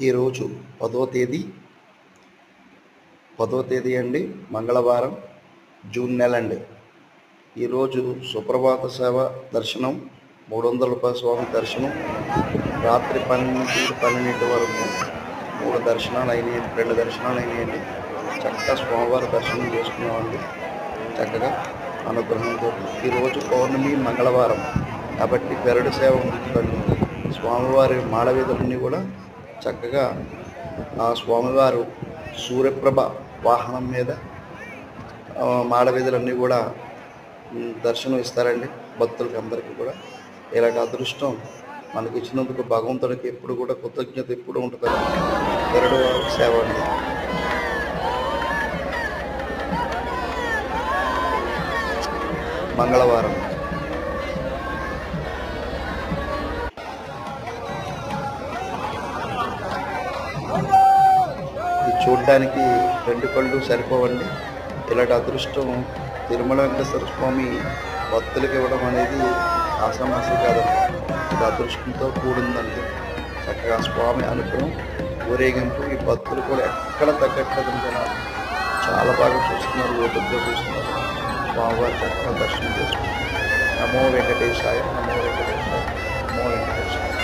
ఈరోజు 10వ తేదీ అండి, మంగళవారం, జూన్ నెల అండి. ఈరోజు సుప్రభాత సేవ దర్శనం, 300 రూపాయల స్వామి దర్శనం, రాత్రి 12 వరకు 3 దర్శనాలు అయినాయండి, 2 దర్శనాలు అయినాయండి. చక్కగా స్వామివారి దర్శనం చేసుకున్నామండి. చక్కగా అనుగ్రహంతో ఈరోజు పౌర్ణమి మంగళవారం కాబట్టి గరుడ సేవ ఉంటుందండి. స్వామివారి మాడవీధులన్నీ కూడా చక్కగా ఆ స్వామివారు సూర్యప్రభ వాహనం మీద మాడవీధులన్నీ కూడా దర్శనం ఇస్తారండి. భక్తులకి అందరికీ కూడా ఇలాంటి అదృష్టం మనకి ఇచ్చినందుకు భగవంతుడికి ఎప్పుడు కూడా కృతజ్ఞత ఎప్పుడు ఉంటుందండి. గరుడ సేవ అండి. మంగళవారం ఇది చూడడానికి 2 కళ్ళు సరిపోవండి. ఇలాంటి అదృష్టం తిరుమల వెంకటేశ్వర స్వామి భక్తులకి ఇవ్వడం అనేది ఆషామాషి కాదండి. ఇది అదృష్టంతో కూడిందండి. చక్కగా స్వామి అనుగ్రహం, ఊరేగింపు, ఈ భక్తులు కూడా ఎక్కడ తగ్గట్లేదని చాలా బాగా చూస్తున్నారు, ఓపికగా చూస్తున్నారు. స్వామివారి చక్కగా దర్శనం చేసుకుంటున్నారు. నమో వెంకటేశాయ, నమో వెంకటేశాయ, నమో వెంకటేశాయ.